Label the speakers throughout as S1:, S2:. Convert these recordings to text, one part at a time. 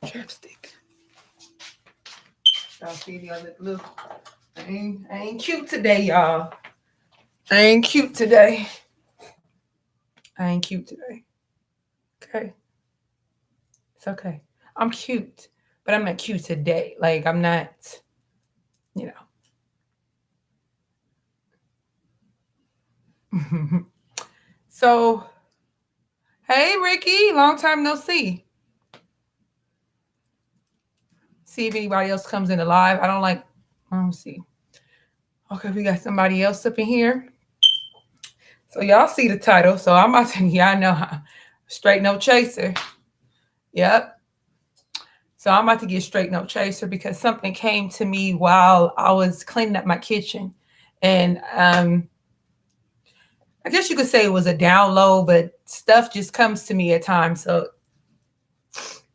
S1: Chapstick. Y'all see the other look. I ain't cute today, y'all. I ain't cute today. I ain't cute today. Okay. It's okay. I'm cute, but I'm not cute today. Like I'm not, you know. So, hey Ricky, long time no see. See if anybody else comes in live. I don't like. I don't see. Okay, we got somebody else up in here. So y'all see the title. So I'm about to. Yeah, I know. Straight no chaser. Yep. So I'm about to get straight no chaser because something came to me while I was cleaning up my kitchen, and I guess you could say it was a download, but stuff just comes to me at times. So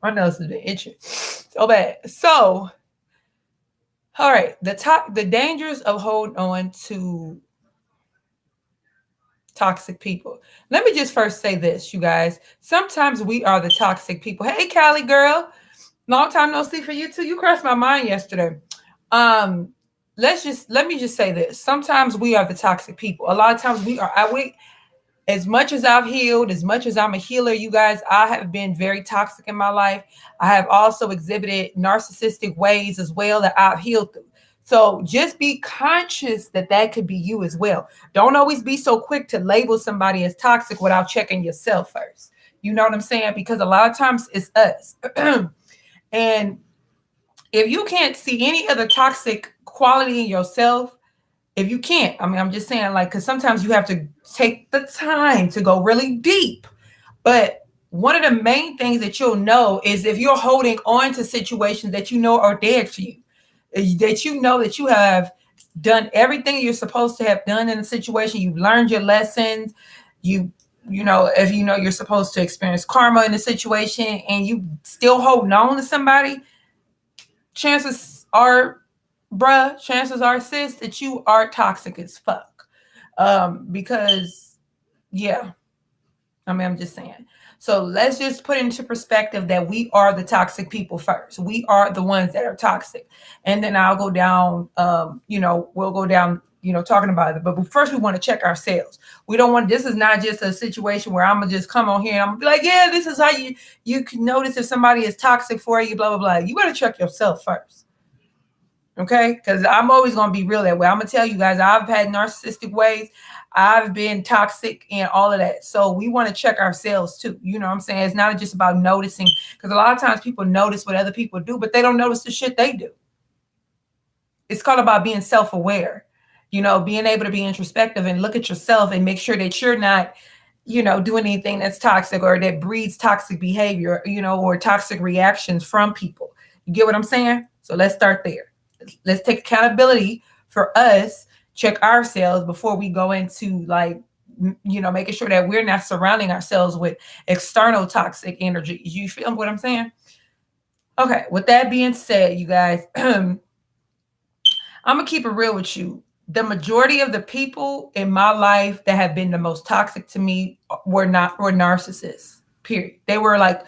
S1: my nose has been itching so bad. So, all right, the dangers of holding on to toxic people. Let me just first say this, you guys. Sometimes we are the toxic people. Hey, Callie girl, long time no see for you too. You crossed my mind yesterday. Um, let me just say this. Sometimes we are the toxic people. A lot of times we are. As much as I've healed, as much as I'm a healer, you guys, I have been very toxic in my life. I have also exhibited narcissistic ways as well that I've healed through. So just be conscious that that could be you as well. Don't always be so quick to label somebody as toxic without checking yourself first. You know what I'm saying? Because a lot of times it's us. And if you can't see any other toxic quality in yourself, if you can't, I mean, I'm just saying, like, because sometimes you have to take the time to go really deep. But one of the main things that you'll know is if you're holding on to situations that you know are dead to you, that you know that you have done everything you're supposed to have done in a situation, you've learned your lessons, you know, if you know you're supposed to experience karma in a situation and you still holding on to somebody, chances are, chances are, sis, that you are toxic as fuck. Because, yeah, I mean, I'm just saying. So let's just put into perspective that we are the toxic people first. We are the ones that are toxic. And then I'll go down, we'll go down, talking about it. But first, we want to check ourselves. We don't want, this is not just a situation where I'm going to just come on here and I'm going to be like, yeah, this is how you can notice if somebody is toxic for you, blah, blah, blah. You got to check yourself first. Okay, because I'm always going to be real that way. I'm going to tell you guys, I've had narcissistic ways. I've been toxic and all of that. So we want to check ourselves too. You know what I'm saying? It's not just about noticing, because a lot of times people notice what other people do, but they don't notice the shit they do. It's called about being self-aware, being able to be introspective and look at yourself and make sure that you're not, doing anything that's toxic or that breeds toxic behavior, or toxic reactions from people. You get what I'm saying? So let's start there. Let's take accountability for us, check ourselves before we go into making sure that we're not surrounding ourselves with external toxic energy. You feel what I'm saying? Okay, with that being said, you guys, I'm gonna keep it real with you. The majority of the people in my life that have been the most toxic to me were narcissists. Period. They were like,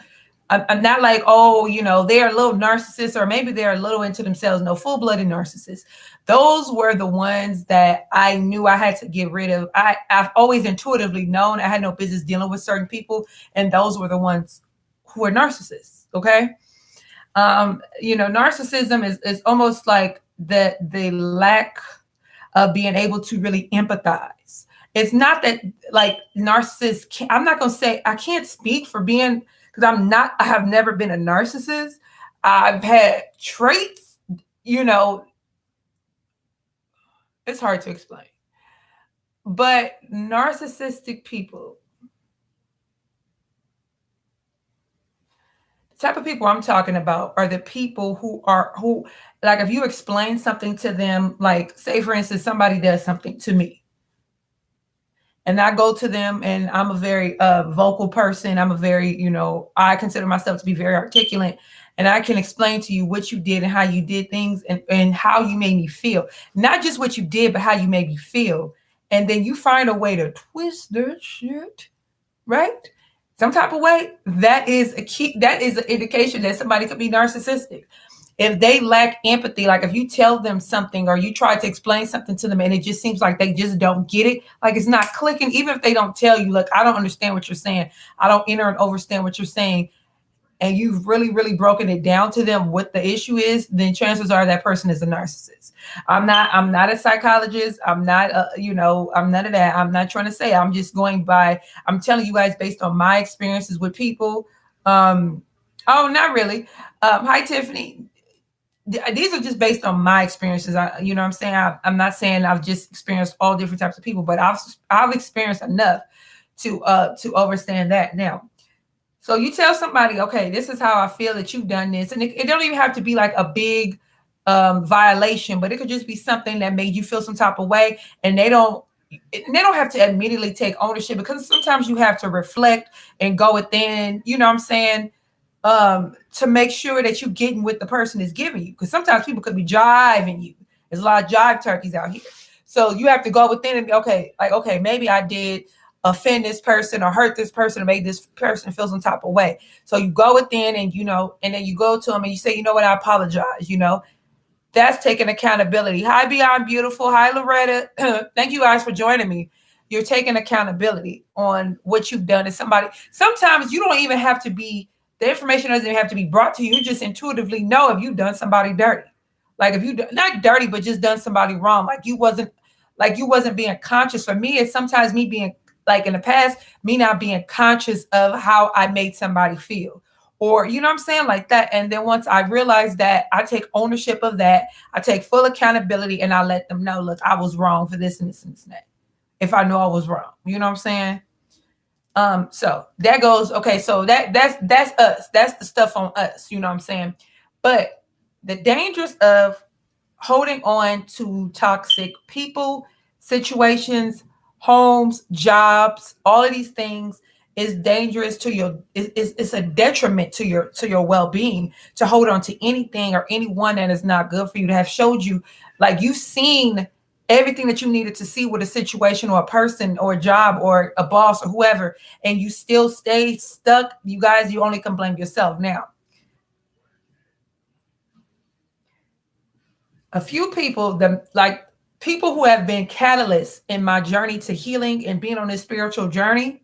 S1: I'm not like, oh, they're a little narcissist or maybe they're a little into themselves. No, full-blooded narcissists. Those were the ones that I knew I had to get rid of. I've always intuitively known I had no business dealing with certain people, and those were the ones who were narcissists. Okay. Narcissism is almost like the lack of being able to really empathize. It's not that like narcissists, I'm not going to say, I can't speak for being, because I have never been a narcissist. I've had traits, it's hard to explain. But narcissistic people, the type of people I'm talking about are the people who, like, if you explain something to them, like, say, for instance, somebody does something to me, and I go to them, and I'm a very vocal person. I'm a very, I consider myself to be very articulate, and I can explain to you what you did and how you did things and how you made me feel. Not just what you did, but how you made me feel. And then you find a way to twist that shit, right? some type of way, that is a key. That is an indication that somebody could be narcissistic. If they lack empathy, like if you tell them something or you try to explain something to them and it just seems like they just don't get it, like it's not clicking, even if they don't tell you, look, I don't understand what you're saying. I don't enter and understand what you're saying. And you've really, really broken it down to them what the issue is, then chances are that person is a narcissist. I'm not a psychologist. I'm not, I'm none of that. I'm not trying to say, I'm just going by, I'm telling you guys based on my experiences with people. Um, oh, not really. Hi, Tiffany. These are just based on my experiences. You know what I'm saying? I'm not saying I've just experienced all different types of people, but I've experienced enough to understand that now. So you tell somebody, okay, this is how I feel that you've done this. And it don't even have to be like a big violation, but it could just be something that made you feel some type of way. And they don't have to immediately take ownership, because sometimes you have to reflect and go within, you know what I'm saying, to make sure that you're getting what the person is giving you. Because sometimes people could be jiving you. There's a lot of jive turkeys out here. So you have to go within and be, okay, like, okay, maybe I did offend this person or hurt this person or made this person feel some type of way. So you go within and, and then you go to them and you say, you know what, I apologize, that's taking accountability. Hi, Beyond Beautiful. Hi, Loretta. Thank you guys for joining me. You're taking accountability on what you've done to somebody. Sometimes you don't even have to be, the information doesn't even have to be brought to you. You just intuitively know if you've done somebody dirty. Like if you, not dirty, but just done somebody wrong. Like you wasn't being conscious. For me, it's sometimes me being, like in the past, me not being conscious of how I made somebody feel. Or, you know what I'm saying? Like that. And then once I realize that, I take ownership of that. I take full accountability and I let them know, look, I was wrong for this and this and that. If I know I was wrong, you know what I'm saying? So that goes, okay. So that's us. That's the stuff on us. You know what I'm saying? But the dangers of holding on to toxic people, situations, homes, jobs, all of these things is dangerous to your, it's a detriment to your well-being to hold on to anything or anyone that is not good for you, to have showed you, like you've seen everything that you needed to see with a situation or a person or a job or a boss or whoever, and you still stay stuck. You guys, you only can blame yourself. Now, a few people, people who have been catalysts in my journey to healing and being on this spiritual journey,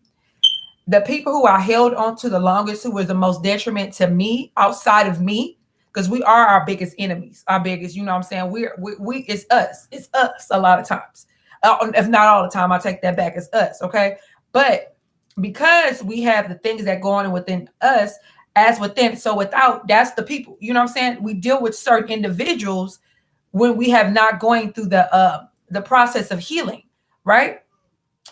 S1: the people who I held on to the longest, who was the most detriment to me outside of me, because we are our biggest enemies, our biggest, you know what I'm saying? We it's us a lot of times. If not all the time, I take that back, it's us, okay? But because we have the things that go on within us, as within, so without, that's the people, you know what I'm saying? We deal with certain individuals when we have not going through the process of healing, right?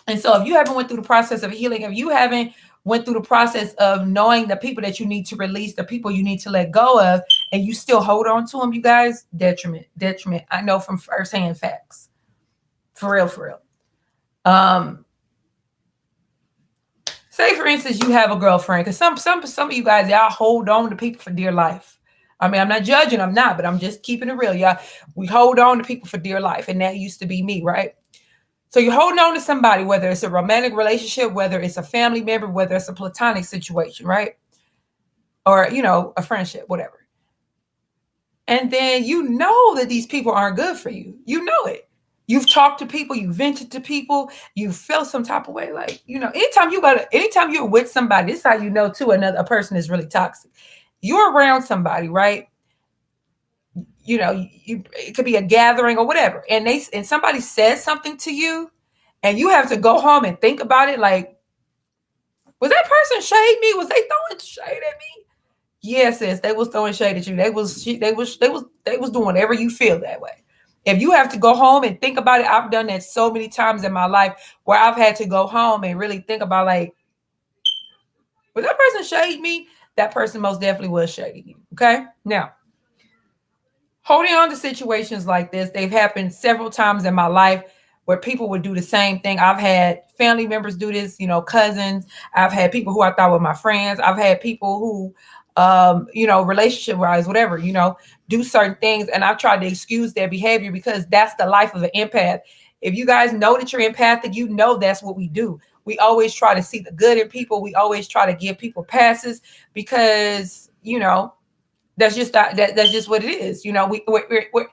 S1: And so if you haven't went through the process of healing, if you haven't went through the process of knowing the people that you need to release, the people you need to let go of, and you still hold on to them, you guys, detriment. I know from firsthand facts. For real, for real. Say for instance, you have a girlfriend, because some of you guys, y'all hold on to people for dear life. I mean, I'm not judging, I'm not, but I'm just keeping it real. Yeah, we hold on to people for dear life, and that used to be me, right? So you're holding on to somebody, whether it's a romantic relationship, whether it's a family member, whether it's a platonic situation, right? Or, a friendship, whatever. And then you know that these people aren't good for you. You know it. You've talked to people, you vented to people, you felt some type of way. Like, anytime you're with somebody, this is how you know too, a person is really toxic. You're around somebody, right? It could be a gathering or whatever, and somebody says something to you, and you have to go home and think about it. Like, was that person shade me? Was they throwing shade at me? Yes, sis, they was throwing shade at you. They was doing whatever you feel that way. If you have to go home and think about it, I've done that so many times in my life where I've had to go home and really think about, like, was that person shade me? That person most definitely was shading you. Okay, now, holding on to situations like this, they've happened several times in my life where people would do the same thing. I've had family members do this, cousins. I've had people who I thought were my friends. I've had people who, relationship wise, whatever, do certain things. And I've tried to excuse their behavior because that's the life of an empath. If you guys know that you're empathic, you know that's what we do. We always try to see the good in people. We always try to give people passes because, that's just what it is. We're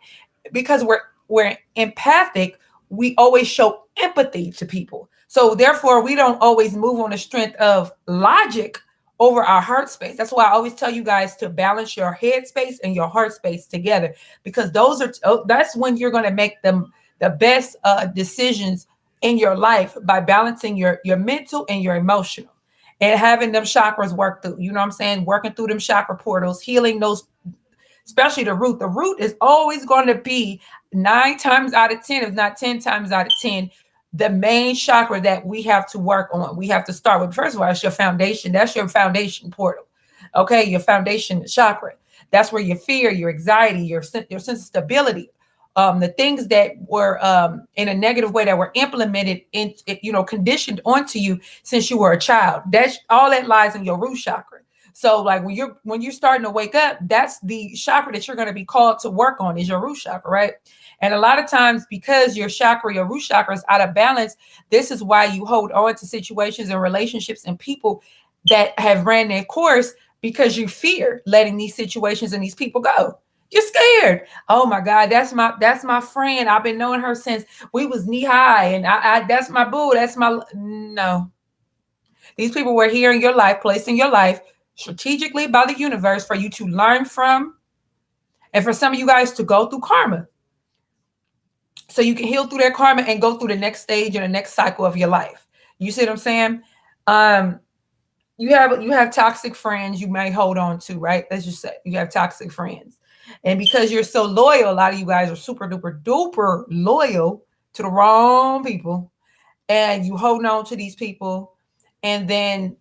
S1: because we're empathic, we always show empathy to people. So therefore, we don't always move on the strength of logic over our heart space. That's why I always tell you guys to balance your head space and your heart space together, because that's when you're going to make the best decisions in your life, by balancing your mental and your emotional, and having them chakras work through. You know what I'm saying? Working through them chakra portals, healing those, especially the root. The root is always going to be 9 times out of 10, if not 10 times out of 10, the main chakra that we have to work on. We have to start with, first of all, that's your foundation. That's your foundation portal. Okay, your foundation chakra. That's where your fear, your anxiety, your sense of stability, the things that were in a negative way that were implemented in, conditioned onto you since you were a child. That's all that lies in your root chakra. So like when you're starting to wake up, that's the chakra that you're going to be called to work on, is your root chakra, right? And a lot of times, because your root chakra is out of balance, this is why you hold on to situations and relationships and people that have ran their course, because you fear letting these situations and these people go. You're scared. Oh my God, that's my friend. I've been knowing her since we was knee high, and I that's my boo. That's my no. These people were here in your life, placed in your life strategically by the universe for you to learn from, and for some of you guys to go through karma, so you can heal through that karma and go through the next stage and the next cycle of your life. You see what I'm saying? You have toxic friends you may hold on to, right? Let's just say you have toxic friends. And because you're so loyal, a lot of you guys are super duper duper loyal to the wrong people. And you hold on to these people. And then,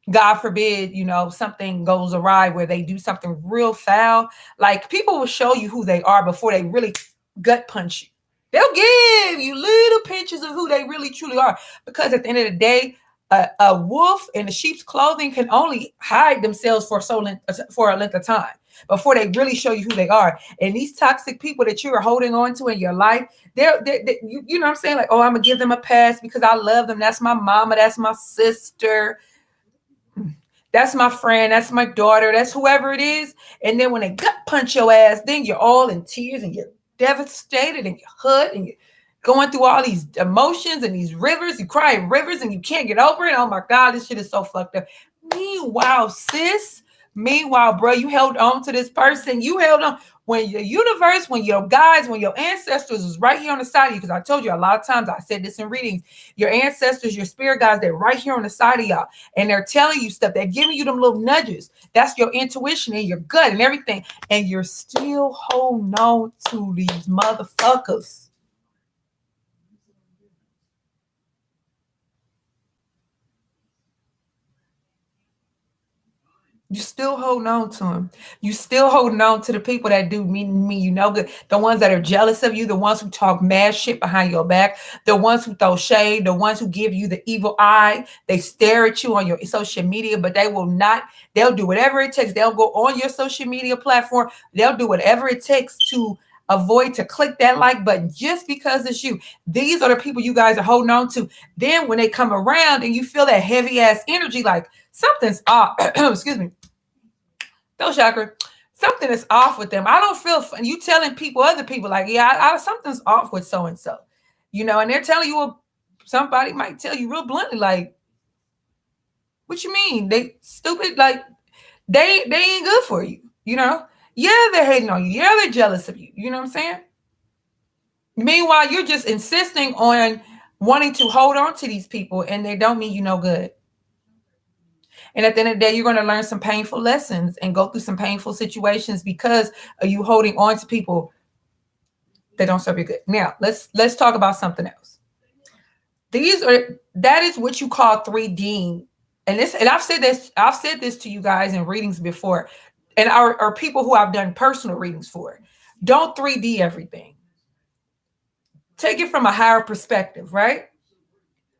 S1: God forbid, something goes awry where they do something real foul. Like, people will show you who they are before they really gut punch you. They'll give you little pinches of who they really truly are. Because at the end of the day, a wolf in a sheep's clothing can only hide themselves for a length of time before they really show you who they are. And these toxic people that you are holding on to in your life, you know what I'm saying? Like, oh, I'm going to give them a pass because I love them. That's my mama. That's my sister. That's my friend. That's my daughter. That's whoever it is. And then when they gut punch your ass, then you're all in tears and you're devastated and you're hurt and you're going through all these emotions and these rivers. You cry in rivers and you can't get over it. Oh my God, this shit is so fucked up. Meanwhile, bro, you held on to this person. You held on when your universe, when your guides, when your ancestors was right here on the side of you. Because I told you a lot of times, I said this in readings, your ancestors, your spirit guides, they're right here on the side of y'all. And they're telling you stuff. They're giving you them little nudges. That's your intuition and your gut and everything. And you're still holding on to these motherfuckers. You still holding on to them. You still holding on to the people that do me good. The ones that are jealous of you, the ones who talk mad shit behind your back, the ones who throw shade, the ones who give you the evil eye. They stare at you on your social media, but they will not. They'll do whatever it takes. They'll go on your social media platform. They'll do whatever it takes to avoid to click that like button just because it's you. These are the people you guys are holding on to. Then when they come around and you feel that heavy ass energy, like something's off. Excuse me. Those chakra, something is off with them. I don't feel fun. You telling other people, like, yeah, something's off with so and so, and they're telling you, somebody might tell you real bluntly, like, what you mean? They stupid, like they ain't good for you, Yeah, they're hating on you. Yeah, they're jealous of you. You know what I'm saying? Meanwhile, you're just insisting on wanting to hold on to these people, and they don't mean you no good. And at the end of the day, you're going to learn some painful lessons and go through some painful situations because of you holding on to people that don't serve you good. Now, let's talk about something else. That is what you call 3D. And I've said this to you guys in readings before, and are people who I've done personal readings for. Don't 3D everything. Take it from a higher perspective, right?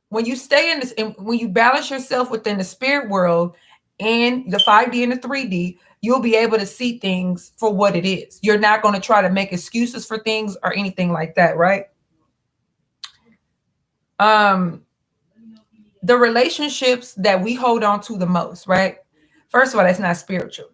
S1: When you stay in this, and when you balance yourself within the spirit world and the 5D and the 3D, you'll be able to see things for what it is. You're not going to try to make excuses for things or anything like that, right? the relationships that we hold on to the most, right? First of all, that's not spiritual,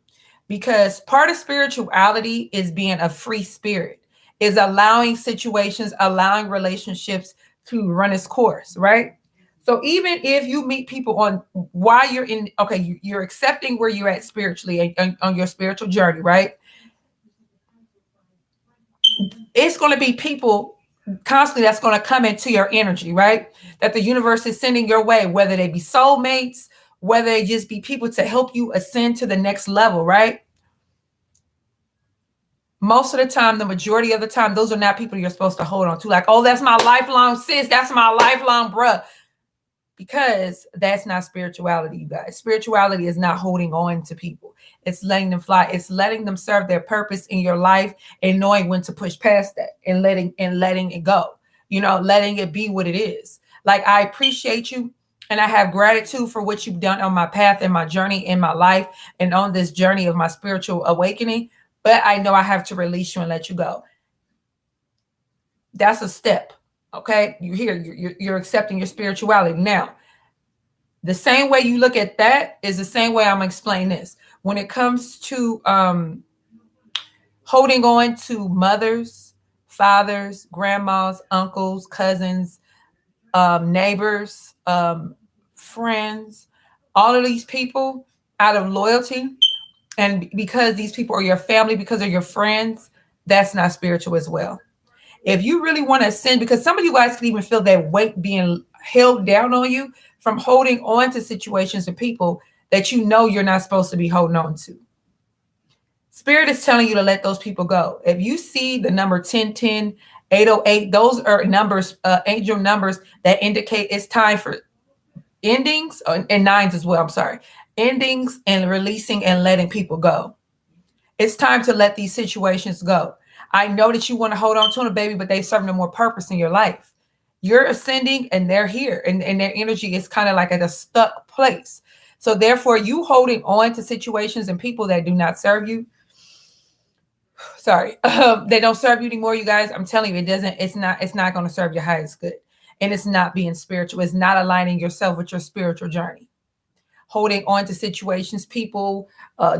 S1: because part of spirituality is being a free spirit, is allowing situations, allowing relationships to run its course, right? So even if you meet people on why you're in, okay, you're accepting where you're at spiritually on your spiritual journey, right? It's going to be people constantly that's going to come into your energy, right? That the universe is sending your way, whether they be soulmates, whether they just be people to help you ascend to the next level, right? Most of the time, the majority of the time, those are not people you're supposed to hold on to. Like, oh, that's my lifelong sis, that's my lifelong bruh. Because that's not spirituality, you guys. Spirituality is not holding on to people. It's letting them fly. It's letting them serve their purpose in your life and knowing when to push past that and letting it go. You know, letting it be what it is. Like, I appreciate you and I have gratitude for what you've done on my path and my journey in my life and on this journey of my spiritual awakening. But I know I have to release you and let you go. That's a step. Okay, you're accepting your spirituality. Now, the same way you look at that is the same way I'm gonna explain this. When it comes to holding on to mothers, fathers, grandmas, uncles, cousins, neighbors, friends, all of these people out of loyalty, and because these people are your family, because they're your friends, that's not spiritual as well. If you really want to ascend, because some of you guys can even feel that weight being held down on you from holding on to situations and people that you know you're not supposed to be holding on to. Spirit is telling you to let those people go. If you see the number 1010, 808, those are numbers, angel numbers that indicate it's time for endings, and nines as well. I'm sorry. Endings and releasing and letting people go. It's time to let these situations go. I know that you want to hold on to them, baby, but they serve no more purpose in your life. You're ascending and they're here, and their energy is kind of like at a stuck place. So therefore, you holding on to situations and people that do not serve you. Sorry, they don't serve you anymore, you guys. I'm telling you, it doesn't. It's not going to serve your highest good, and it's not being spiritual. It's not aligning yourself with your spiritual journey. Holding on to situations, people,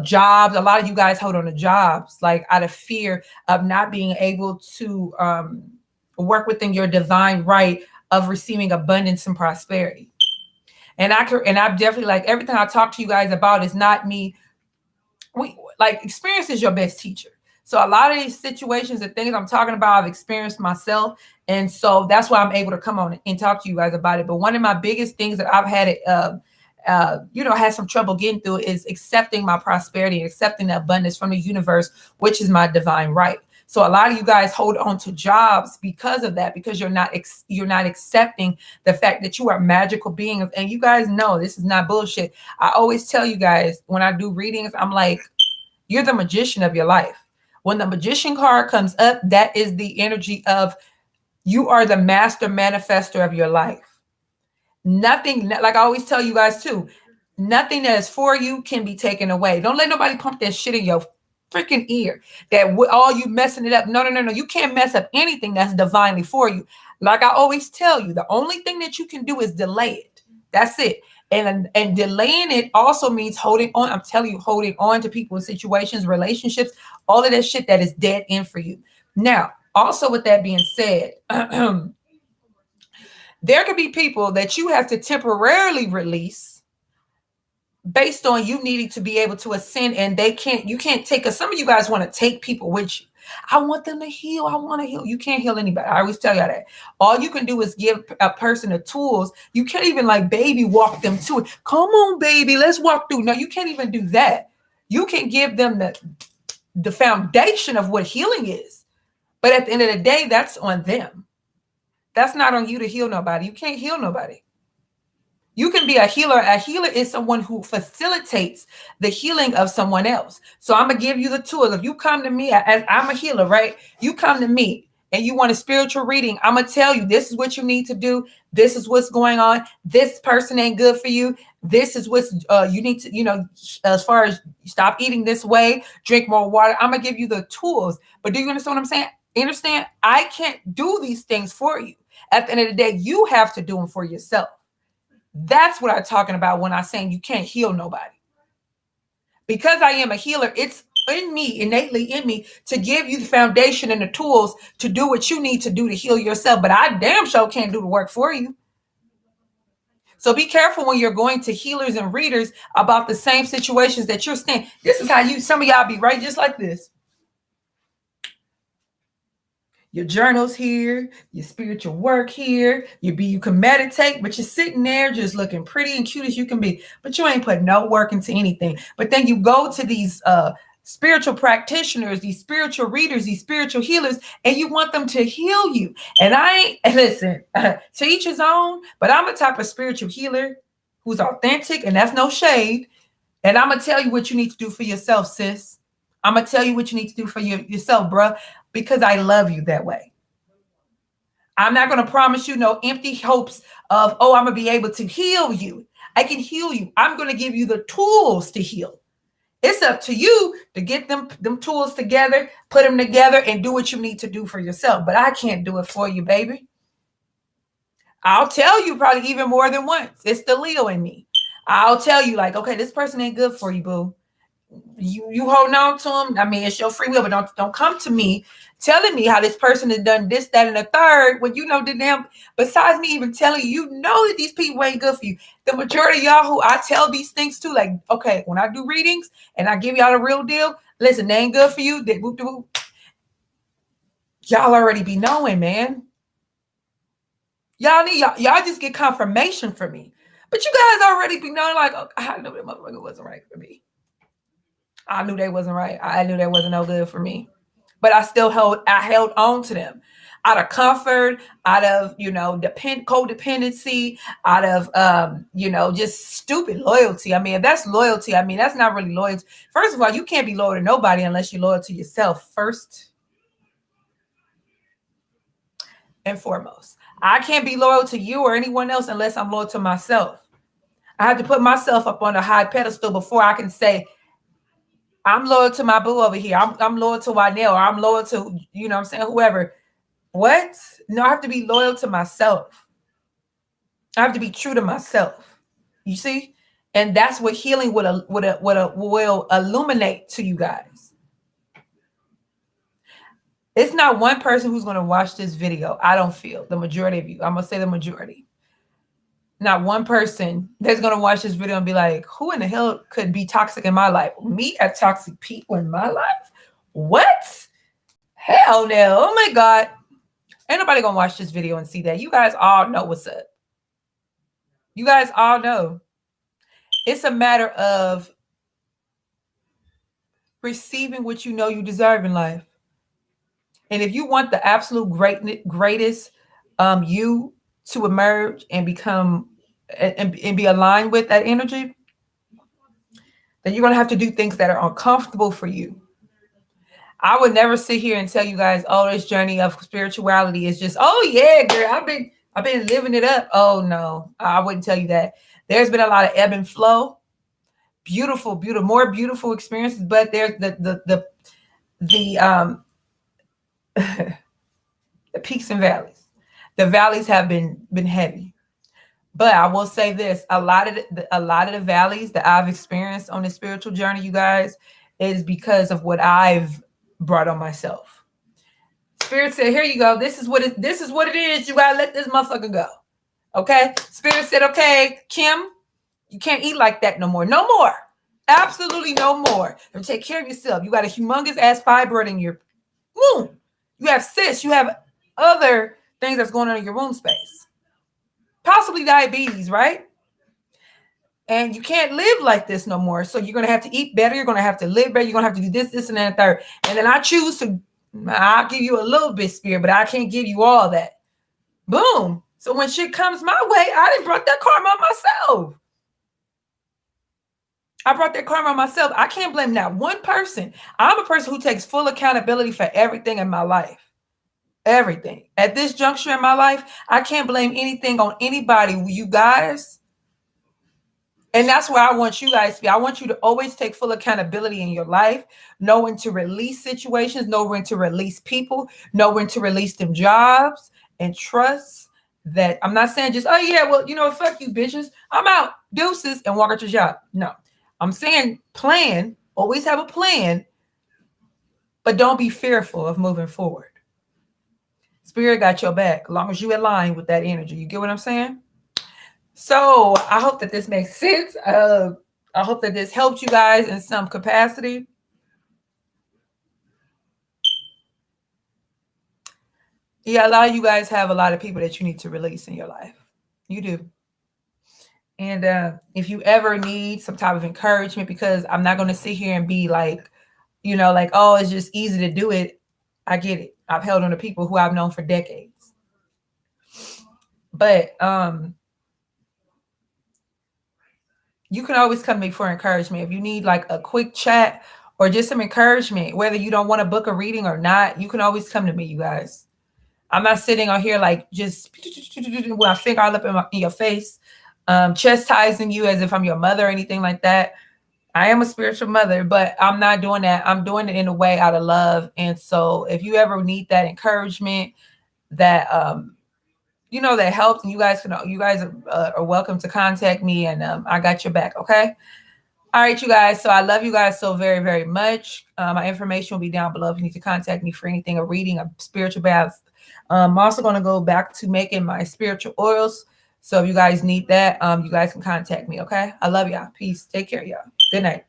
S1: jobs. A lot of you guys hold on to jobs like out of fear of not being able to work within your divine right of receiving abundance and prosperity. And I'm definitely, like, everything I talk to you guys about is not me. Like, experience is your best teacher. So a lot of these situations and things I'm talking about, I've experienced myself. And so that's why I'm able to come on and talk to you guys about it. But one of my biggest things that I've had had some trouble getting through is accepting my prosperity and accepting the abundance from the universe, which is my divine right. So a lot of you guys hold on to jobs because of that, because you're not accepting the fact that you are magical beings. And you guys know this is not bullshit. I always tell you guys when I do readings, I'm like, you're the magician of your life. When the magician card comes up, that is the energy of you are the master manifester of your life. Nothing, like I always tell you guys too, nothing that is for you can be taken away. Don't let nobody pump that shit in your freaking ear that all you messing it up. No. You can't mess up anything that's divinely for you. Like I always tell you, the only thing that you can do is delay it. That's it. And delaying it also means holding on. I'm telling you, holding on to people, situations, relationships, all of that shit that is dead in for you. Now, also with that being said, there could be people that you have to temporarily release based on you needing to be able to ascend, and you can't take, because some of you guys want to take people with you. I want them to heal. I want to heal. You can't heal anybody. I always tell you that. All you can do is give a person the tools. You can't even like baby walk them to it. Come on, baby, let's walk through. No, you can't even do that. You can give them the foundation of what healing is. But at the end of the day, that's on them. That's not on you to heal nobody. You can't heal nobody. You can be a healer. A healer is someone who facilitates the healing of someone else. So I'm going to give you the tools. If you come to me, as I'm a healer, right? You come to me and you want a spiritual reading. I'm going to tell you, this is what you need to do. This is what's going on. This person ain't good for you. This is what's you need to, as far as stop eating this way, drink more water. I'm going to give you the tools. But do you understand what I'm saying? Understand? I can't do these things for you. At the end of the day, you have to do them for yourself. That's what I'm talking about when I'm saying you can't heal nobody. Because I am a healer, it's in me, innately in me, to give you the foundation and the tools to do what you need to do to heal yourself. But I damn sure can't do the work for you. So be careful when you're going to healers and readers about the same situations that you're staying. This is how some of y'all be right just like this. Your journal's here, your spiritual work here, you can meditate, but you're sitting there just looking pretty and cute as you can be, but you ain't put no work into anything. But then you go to these spiritual practitioners, these spiritual readers, these spiritual healers, and you want them to heal you. And listen, to each his own, but I'm a type of spiritual healer who's authentic, and that's no shade. And I'm going to tell you what you need to do for yourself, sis. I'm going to tell you what you need to do for yourself, bruh, because I love you that way. I'm not going to promise you no empty hopes of, oh, I'm going to be able to heal you. I can heal you. I'm going to give you the tools to heal. It's up to you to get them tools together, put them together, and do what you need to do for yourself. But I can't do it for you, baby. I'll tell you probably even more than once. It's the Leo in me. I'll tell you like, okay, this person ain't good for you, boo. You holding on to them. I mean, it's your free will, but don't come to me telling me how this person has done this, that, and the third when you know the damn, besides me even telling you, you know that these people ain't good for you. The majority of y'all who I tell these things to, like, okay, when I do readings and I give y'all the real deal, listen, they ain't good for you. They whoop, whoop. Y'all already be knowing, man. Y'all just get confirmation from me. But you guys already be knowing, like, oh, I know that motherfucker wasn't right for me. I knew they wasn't right. I knew that wasn't no good for me. But I still held on to them out of comfort, out of, codependency, out of, just stupid loyalty. I mean, if that's loyalty, I mean, that's not really loyalty. First of all, you can't be loyal to nobody unless you're loyal to yourself first and foremost. I can't be loyal to you or anyone else unless I'm loyal to myself. I have to put myself up on a high pedestal before I can say, I'm loyal to my boo over here. I'm loyal to Wynell, or I'm loyal to, I'm saying, whoever. What? No, I have to be loyal to myself. I have to be true to myself. You see? And that's what healing will illuminate to you guys. It's not one person who's going to watch this video. I don't feel the majority of you. I'm going to say the majority. Not one person that's going to watch this video and be like, who in the hell could be toxic in my life? Me at toxic people in my life? What? Hell no. Oh my God. Ain't nobody going to watch this video and see that. You guys all know what's up. You guys all know. It's a matter of receiving what you know you deserve in life. And if you want the absolute greatest you to emerge and become and be aligned with that energy, then you're going to have to do things that are uncomfortable for you. I would never sit here and tell you guys, oh, this journey of spirituality is just, oh yeah, girl, I've been living it up. Oh no, I wouldn't tell you that. There's been a lot of ebb and flow, beautiful, more beautiful experiences, but there's the the peaks and valleys. The valleys have been heavy. But I will say this, a lot of the valleys that I've experienced on this spiritual journey, you guys, is because of what I've brought on myself. Spirit said, here you go. This is what it is. You gotta let this motherfucker go. Okay? Spirit said, okay, Kim, you can't eat like that no more. No more. Absolutely no more. And take care of yourself. You got a humongous ass fibroid in your womb. You have cysts. You have other things that's going on in your womb space. Possibly diabetes, right? And you can't live like this no more. So you're going to have to eat better. You're going to have to live better. You're going to have to do this, and that, and third. And then I'll give you a little bit, Spirit, but I can't give you all that. Boom. So when shit comes my way, I done brought that karma on myself. I brought that karma on myself. I can't blame that one person. I'm a person who takes full accountability for everything in my life. Everything. At this juncture in my life, I can't blame anything on anybody, you guys. And that's where I want you guys to be. I want you to always take full accountability in your life, know when to release situations, know when to release people, know when to release them jobs and trust that I'm not saying just, oh yeah, well, fuck you bitches, I'm out, deuces, and walk out your job. No, I'm saying plan, always have a plan, but don't be fearful of moving forward. Spirit got your back as long as you align with that energy. You get what I'm saying? So I hope that this makes sense. I hope that this helped you guys in some capacity. Yeah, a lot of you guys have a lot of people that you need to release in your life. You do. And if you ever need some type of encouragement, because I'm not going to sit here and be like, like, oh, it's just easy to do it. I get it. I've held on to people who I've known for decades. But you can always come to me for encouragement. If you need like a quick chat or just some encouragement, whether you don't want to book a reading or not, you can always come to me, you guys. I'm not sitting on here like just with my finger all up in your face, chastising you as if I'm your mother or anything like that. I am a spiritual mother, but I'm not doing that. I'm doing it in a way out of love. And so if you ever need that encouragement, that that helps, and you guys are welcome to contact me, and I got your back. Okay. All right, you guys. So I love you guys so very, very much. My information will be down below if you need to contact me for anything, a reading, a spiritual bath. I'm also going to go back to making my spiritual oils. So if you guys need that, you guys can contact me. Okay. I love y'all. Peace. Take care, y'all. Good night.